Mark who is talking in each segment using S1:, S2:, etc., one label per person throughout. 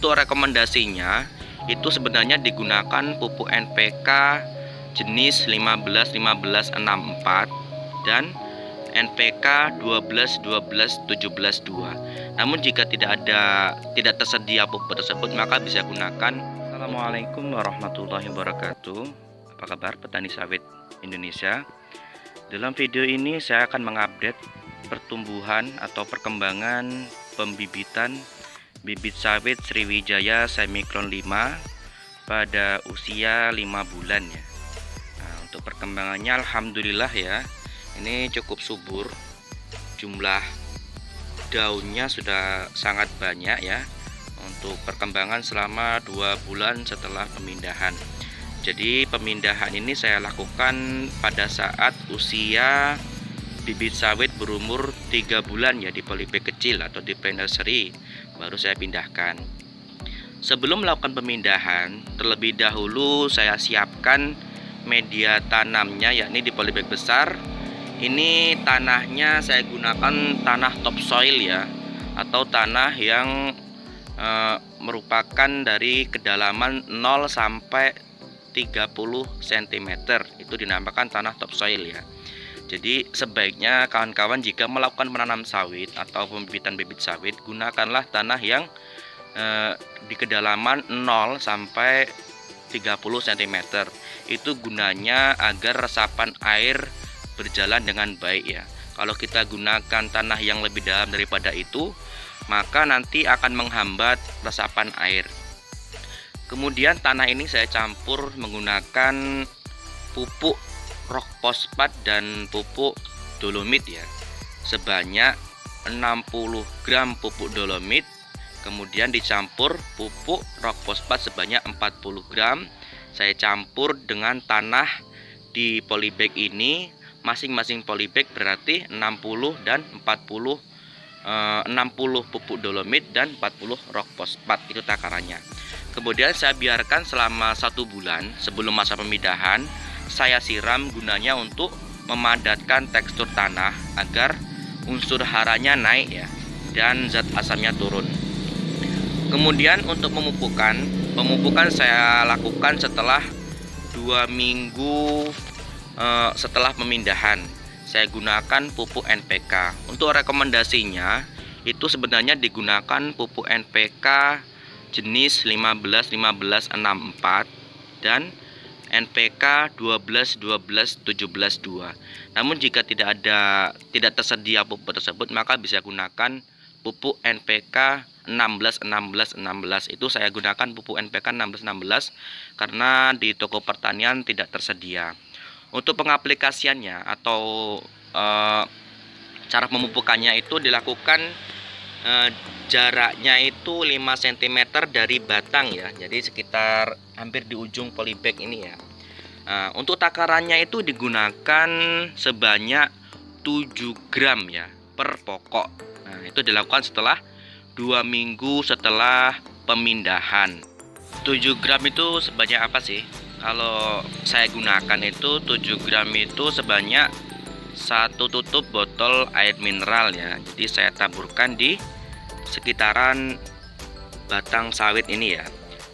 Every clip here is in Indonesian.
S1: Untuk rekomendasinya itu sebenarnya digunakan pupuk NPK jenis 15-15-64 dan NPK 12-12-17-2. Namun jika tidak tersedia pupuk tersebut, maka bisa gunakan. Assalamualaikum warahmatullahi wabarakatuh. Apa kabar petani sawit Indonesia? Dalam video ini saya akan mengupdate pertumbuhan atau perkembangan pembibitan bibit sawit Sriwijaya Semikron 5 pada usia 5 bulan ya. Nah, untuk perkembangannya alhamdulillah ya, ini cukup subur. Jumlah daunnya sudah sangat banyak ya untuk perkembangan selama 2 bulan setelah pemindahan. Jadi pemindahan ini saya lakukan pada saat usia bibit sawit berumur 3 bulan ya, di polybag kecil atau di pre-nursery baru saya pindahkan. Sebelum melakukan pemindahan, terlebih dahulu saya siapkan media tanamnya, yakni di polybag besar. Ini tanahnya saya gunakan tanah topsoil ya, atau tanah yang merupakan dari kedalaman 0 sampai 30 cm. Itu dinamakan tanah topsoil ya. Jadi sebaiknya kawan-kawan jika melakukan menanam sawit atau pembibitan bibit sawit, gunakanlah tanah yang di kedalaman 0 sampai 30 cm. Itu gunanya agar resapan air berjalan dengan baik ya. Kalau kita gunakan tanah yang lebih dalam daripada itu, maka nanti akan menghambat resapan air. Kemudian tanah ini saya campur menggunakan pupuk rock fosfat dan pupuk dolomit ya, sebanyak 60 gram pupuk dolomit, kemudian dicampur pupuk rock fosfat sebanyak 40 gram. Saya campur dengan tanah di polybag ini, masing-masing polybag berarti 60 dan 40, 60 pupuk dolomit dan 40 rock fosfat, itu takarannya. Kemudian saya biarkan selama 1 bulan sebelum masa pemindahan. Saya siram gunanya untuk memadatkan tekstur tanah agar unsur haranya naik ya, dan zat asamnya turun. Kemudian untuk pemupukan saya lakukan setelah 2 minggu setelah pemindahan. Saya gunakan pupuk NPK. Untuk rekomendasinya itu sebenarnya digunakan pupuk NPK jenis 15-15-64 dan NPK 12-12-17-2. Namun jika tidak tersedia pupuk tersebut, maka bisa gunakan pupuk NPK 16-16-16. Itu saya gunakan pupuk NPK 16-16 karena di toko pertanian tidak tersedia. Untuk pengaplikasiannya atau cara pemupukannya itu dilakukan jaraknya itu 5 cm dari batang ya, jadi sekitar hampir di ujung polybag ini ya. Untuk takarannya itu digunakan sebanyak 7 gram ya per pokok. Nah, itu dilakukan setelah 2 minggu setelah pemindahan. 7 gram itu sebanyak apa sih? Kalau saya gunakan itu 7 gram itu sebanyak 1 tutup botol air mineral ya. Jadi saya taburkan di sekitaran batang sawit ini ya.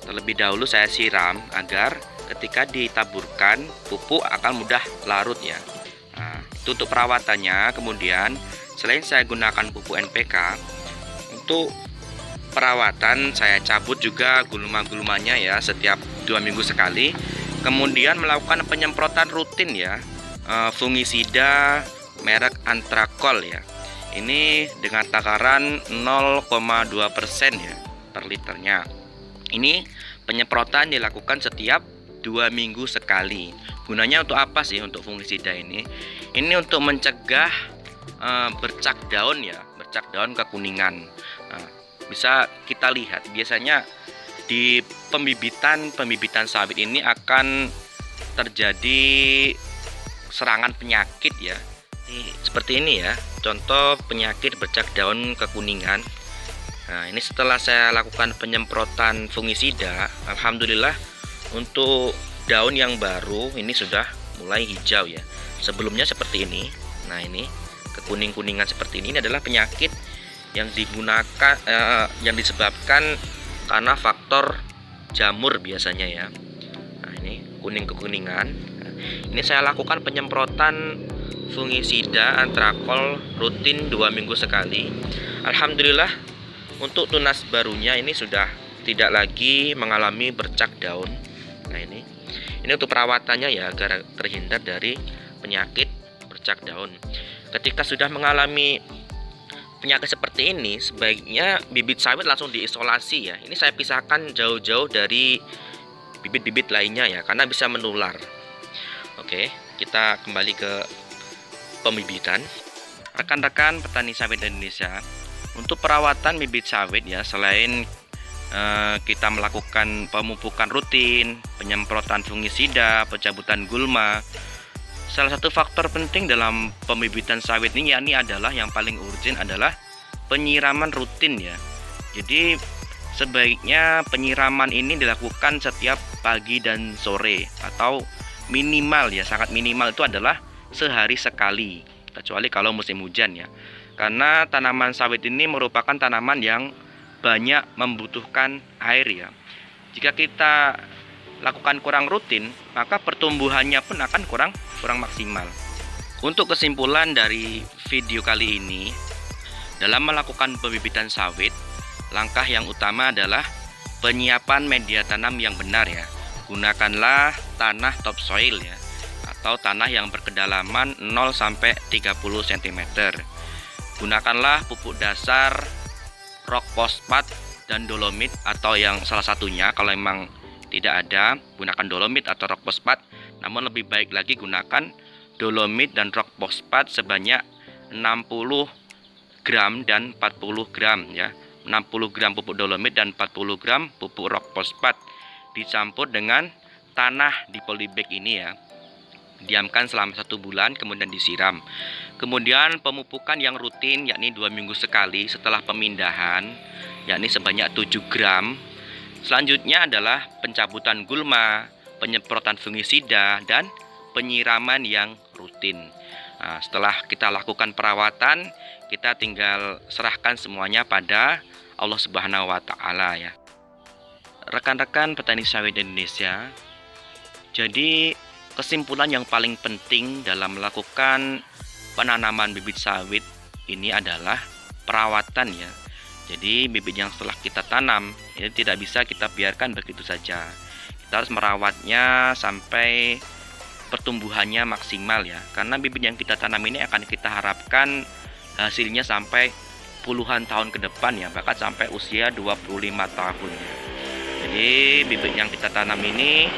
S1: Terlebih dahulu saya siram agar ketika ditaburkan pupuk akan mudah larut ya. Nah, itu untuk perawatannya. Kemudian selain saya gunakan pupuk NPK, untuk perawatan saya cabut juga gulma-gulmanya ya setiap 2 minggu sekali. Kemudian melakukan penyemprotan rutin ya, fungisida merek Antrakol ya. Ini dengan takaran 0,2% ya per liternya. Ini penyemprotan dilakukan setiap 2 minggu sekali. Gunanya untuk apa sih untuk fungisida ini? Ini untuk mencegah bercak daun ya, bercak daun kekuningan. Nah, bisa kita lihat biasanya di pembibitan sawit ini akan terjadi serangan penyakit ya. Seperti ini ya, contoh penyakit bercak daun kekuningan. Nah, ini setelah saya lakukan penyemprotan fungisida, alhamdulillah untuk daun yang baru ini sudah mulai hijau ya. Sebelumnya seperti ini. Nah, ini kekuning-kuningan seperti ini adalah penyakit yang digunakan yang disebabkan karena faktor jamur biasanya ya. Nah, ini kuning kekuningan. Nah, ini saya lakukan penyemprotan fungisida antrakol rutin 2 minggu sekali. Alhamdulillah untuk tunas barunya ini sudah tidak lagi mengalami bercak daun. Nah, ini untuk perawatannya ya, agar terhindar dari penyakit bercak daun. Ketika sudah mengalami penyakit seperti ini, sebaiknya bibit sawit langsung diisolasi ya. Ini saya pisahkan jauh-jauh dari bibit-bibit lainnya ya, karena bisa menular. Oke, kita kembali ke pembibitan. Rekan-rekan petani sawit Indonesia, untuk perawatan bibit sawit ya, selain kita melakukan pemupukan rutin, penyemprotan fungisida, pencabutan gulma, salah satu faktor penting dalam pembibitan sawit ini yakni adalah yang paling urgent adalah penyiraman rutin ya. Jadi sebaiknya penyiraman ini dilakukan setiap pagi dan sore, atau minimal ya, sangat minimal itu adalah sehari sekali, kecuali kalau musim hujan ya. Karena tanaman sawit ini merupakan tanaman yang banyak membutuhkan air ya. Jika kita lakukan kurang rutin, maka pertumbuhannya pun akan kurang maksimal. Untuk kesimpulan dari video kali ini, dalam melakukan pembibitan sawit, langkah yang utama adalah penyiapan media tanam yang benar ya. Gunakanlah tanah topsoil ya, atau tanah yang berkedalaman 0 sampai 30 cm. Gunakanlah pupuk dasar rock fosfat dan dolomit, atau yang salah satunya kalau memang tidak ada, gunakan dolomit atau rock fosfat. Namun lebih baik lagi gunakan dolomit dan rock fosfat sebanyak 60 gram dan 40 gram ya. 60 gram pupuk dolomit dan 40 gram pupuk rock fosfat dicampur dengan tanah di polybag ini ya. Diamkan selama 1 bulan, kemudian disiram. Kemudian pemupukan yang rutin yakni 2 minggu sekali setelah pemindahan, yakni sebanyak 7 gram. Selanjutnya adalah pencabutan gulma, penyemprotan fungisida, dan penyiraman yang rutin. Nah, setelah kita lakukan perawatan, kita tinggal serahkan semuanya pada Allah Subhanahu wa Ta'ala ya. Rekan-rekan petani sawit Indonesia, jadi kesimpulan yang paling penting dalam melakukan penanaman bibit sawit ini adalah perawatan ya. Jadi bibit yang setelah kita tanam ini tidak bisa kita biarkan begitu saja. Kita harus merawatnya sampai pertumbuhannya maksimal ya. Karena bibit yang kita tanam ini akan kita harapkan hasilnya sampai puluhan tahun ke depan ya, bahkan sampai usia 25 tahun ya. Jadi bibit yang kita tanam ini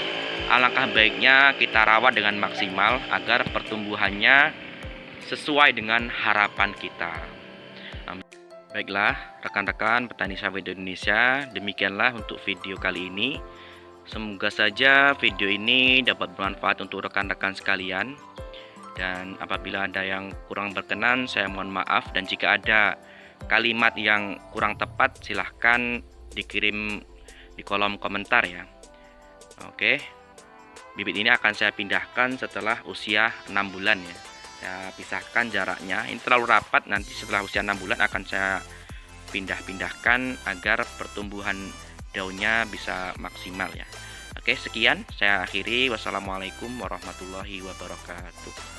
S1: alangkah baiknya kita rawat dengan maksimal agar pertumbuhannya sesuai dengan harapan kita. Baiklah rekan-rekan petani sawit Indonesia, demikianlah untuk video kali ini. Semoga saja video ini dapat bermanfaat untuk rekan-rekan sekalian. Dan apabila ada yang kurang berkenan, saya mohon maaf. Dan jika ada kalimat yang kurang tepat, silahkan dikirim di kolom komentar ya. Oke. Bibit ini akan saya pindahkan setelah usia 6 bulan ya. Saya pisahkan jaraknya. Ini terlalu rapat, nanti setelah usia 6 bulan akan saya pindah-pindahkan agar pertumbuhan daunnya bisa maksimal ya. Oke, sekian saya akhiri. Wassalamualaikum warahmatullahi wabarakatuh.